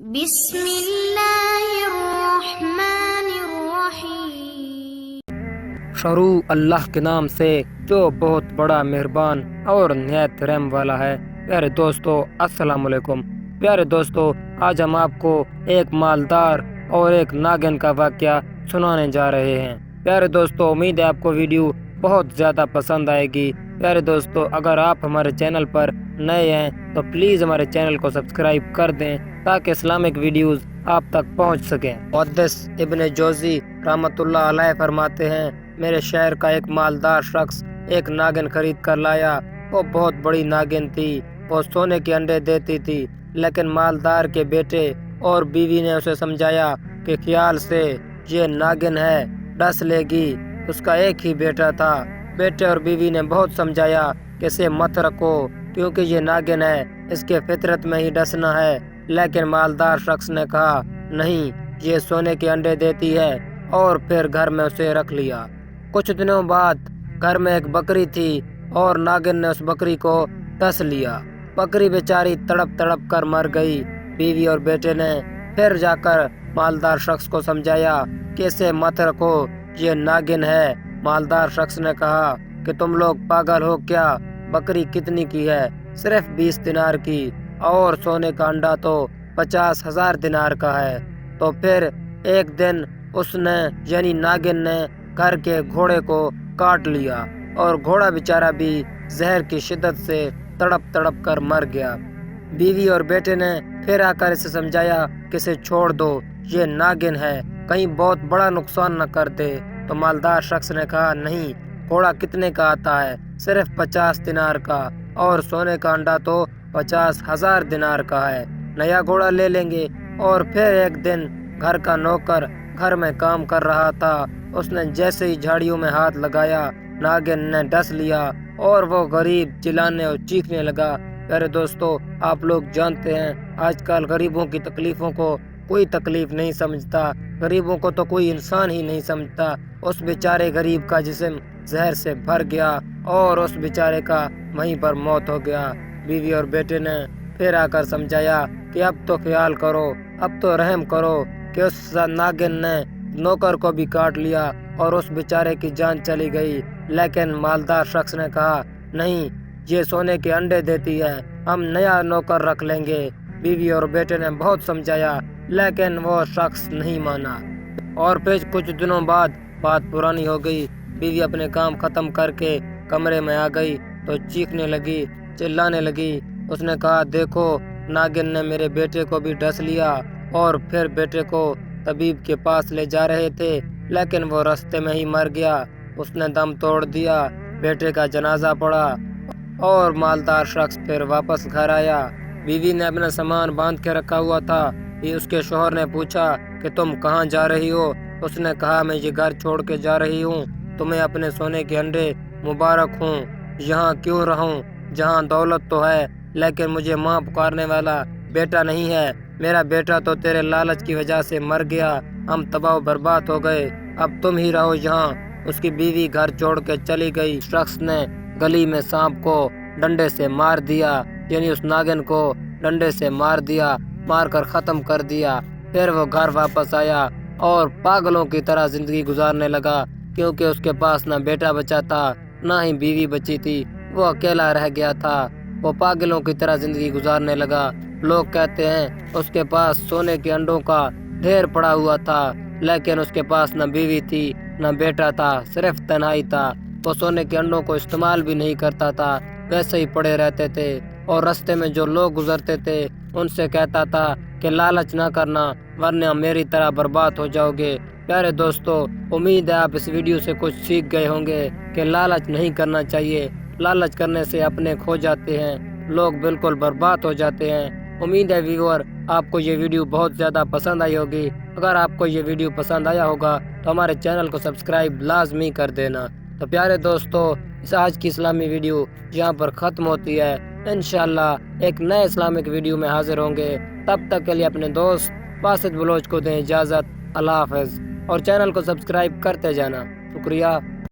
بسم اللہ الرحمن الرحیم۔ شروع اللہ کے نام سے جو بہت بڑا مہربان اور نہایت رحم والا ہے۔ پیارے دوستو السلام علیکم۔ پیارے دوستو، آج ہم آپ کو ایک مالدار اور ایک ناگن کا واقعہ سنانے جا رہے ہیں۔ پیارے دوستو، امید ہے آپ کو ویڈیو بہت زیادہ پسند آئے گی۔ پیارے دوستو، اگر آپ ہمارے چینل پر نئے ہیں تو پلیز ہمارے چینل کو سبسکرائب کر دیں تاکہ اسلامک ویڈیوز آپ تک پہنچ سکیں۔ محدث ابن جوزی رحمۃ اللہ علیہ فرماتے ہیں، میرے شہر کا ایک مالدار شخص ایک ناگن خرید کر لایا۔ وہ بہت بڑی ناگن تھی، وہ سونے کے انڈے دیتی تھی، لیکن مالدار کے بیٹے اور بیوی نے اسے سمجھایا کہ خیال سے یہ ناگن ہے، ڈس لے گی۔ اس کا ایک ہی بیٹا تھا۔ بیٹے اور بیوی نے بہت سمجھایا کہ اسے مت رکھو کیونکہ یہ ناگن ہے، اس کے فطرت میں ہی ڈسنا ہے، لیکن مالدار شخص نے کہا نہیں، یہ سونے کے انڈے دیتی ہے، اور پھر گھر میں اسے رکھ لیا۔ کچھ دنوں بعد گھر میں ایک بکری تھی اور ناگن نے اس بکری کو ڈس لیا۔ بکری بیچاری تڑپ تڑپ کر مر گئی۔ بیوی اور بیٹے نے پھر جا کر مالدار شخص کو سمجھایا کہ اسے مت رکھو، یہ ناگن ہے۔ مالدار شخص نے کہا کہ تم لوگ پاگل ہو کیا؟ بکری کتنی کی ہے؟ صرف 20 دینار کی، اور سونے کا انڈا تو 50,000 دینار کا ہے۔ تو پھر ایک دن اس نے یعنی ناگن نے گھر کے گھوڑے کو کاٹ لیا، اور گھوڑا بیچارہ بھی زہر کی شدت سے تڑپ تڑپ کر مر گیا۔ بیوی اور بیٹے نے پھر آ کر اسے سمجھایا کہ اسے چھوڑ دو، یہ ناگن ہے، کہیں بہت بڑا نقصان نہ کر دے۔ تو مالدار شخص نے کہا نہیں، گھوڑا کتنے کا آتا ہے؟ صرف 50 دینار کا، اور سونے کا انڈا تو 50,000 دینار کا ہے، نیا گھوڑا لے لیں گے۔ اور پھر ایک دن گھر کا نوکر گھر میں کام کر رہا تھا، اس نے جیسے ہی جھاڑیوں میں ہاتھ لگایا، ناگن نے ڈس لیا، اور وہ غریب چلانے اور چیخنے لگا۔ پیارے دوستو، آپ لوگ جانتے ہیں آج کل غریبوں کی تکلیفوں کو کوئی تکلیف نہیں سمجھتا، غریبوں کو تو کوئی انسان ہی نہیں سمجھتا۔ اس بیچارے غریب کا جسم زہر سے بھر گیا، اور اس بیچارے کا وہیں پر موت ہو گیا۔ بیوی اور بیٹے نے پھر آ کر سمجھایا کہ اب تو خیال کرو، اب تو رحم کرو کہ اس ناگن نے نوکر کو بھی کاٹ لیا اور اس بیچارے کی جان چلی گئی۔ لیکن مالدار شخص نے کہا نہیں، یہ سونے کے انڈے دیتی ہے، ہم نیا نوکر رکھ لیں گے۔ بیوی اور بیٹے نے بہت سمجھایا، لیکن وہ شخص نہیں مانا، اور پھر کچھ دنوں بعد بات پرانی ہو گئی۔ بیوی اپنے کام ختم کر کے کمرے میں آ گئی تو چیخنے لگی، چلانے لگی۔ اس نے کہا دیکھو، ناگن نے میرے بیٹے کو بھی ڈس لیا، اور پھر بیٹے کو طبیب کے پاس لے جا رہے تھے، لیکن وہ راستے میں ہی مر گیا، اس نے دم توڑ دیا۔ بیٹے کا جنازہ پڑا، اور مالدار شخص پھر واپس گھر آیا۔ بیوی نے اپنا سامان باندھ کے رکھا ہوا تھا۔ اس کے شوہر نے پوچھا کہ تم کہاں جا رہی ہو؟ اس نے کہا میں یہ گھر چھوڑ کے جا رہی ہوں، تمہیں اپنے سونے کے انڈے مبارک ہوں۔ یہاں کیوں رہوں جہاں دولت تو ہے، لیکن مجھے ماں پکارنے والا بیٹا نہیں ہے۔ میرا بیٹا تو تیرے لالچ کی وجہ سے مر گیا، ہم تباہ و برباد ہو گئے، اب تم ہی رہو یہاں۔ اس کی بیوی گھر چھوڑ کے چلی گئی۔ شخص نے گلی میں سانپ کو ڈنڈے سے مار دیا، یعنی اس ناگن کو ڈنڈے سے مار دیا، مار کر ختم کر دیا۔ پھر وہ گھر واپس آیا اور پاگلوں کی طرح زندگی گزارنے لگا، کیونکہ اس کے پاس نہ بیٹا بچا تھا، نہ ہی بیوی بچی تھی، وہ اکیلا رہ گیا تھا۔ وہ پاگلوں کی طرح زندگی گزارنے لگا۔ لوگ کہتے ہیں اس کے پاس سونے کے انڈوں کا ڈھیر پڑا ہوا تھا، لیکن اس کے پاس نہ بیوی تھی، نہ بیٹا تھا، صرف تنہائی تھا۔ وہ سونے کے انڈوں کو استعمال بھی نہیں کرتا تھا، ویسے ہی پڑے رہتے تھے، اور راستے میں جو لوگ گزرتے تھے ان سے کہتا تھا کہ لالچ نہ کرنا ورنہ میری طرح برباد ہو جاؤ گے۔ پیارے دوستو، امید ہے آپ اس ویڈیو سے کچھ سیکھ گئے ہوں گے کہ لالچ نہیں کرنا چاہیے۔ لالچ کرنے سے اپنے کھو جاتے ہیں، لوگ بالکل برباد ہو جاتے ہیں۔ امید ہے ویور آپ کو یہ ویڈیو بہت زیادہ پسند آئی ہوگی۔ اگر آپ کو یہ ویڈیو پسند آیا ہوگا تو ہمارے چینل کو سبسکرائب لازمی کر دینا۔ تو پیارے دوستو، اس آج کی اسلامی ویڈیو یہاں پر ختم ہوتی ہے۔ انشاءاللہ ایک نئے اسلامک ویڈیو میں حاضر ہوں گے، تب تک کے لیے اپنے دوست باسط بلوچ کو دیں اجازت۔ اللہ حافظ، اور چینل کو سبسکرائب کرتے جانا۔ شکریہ۔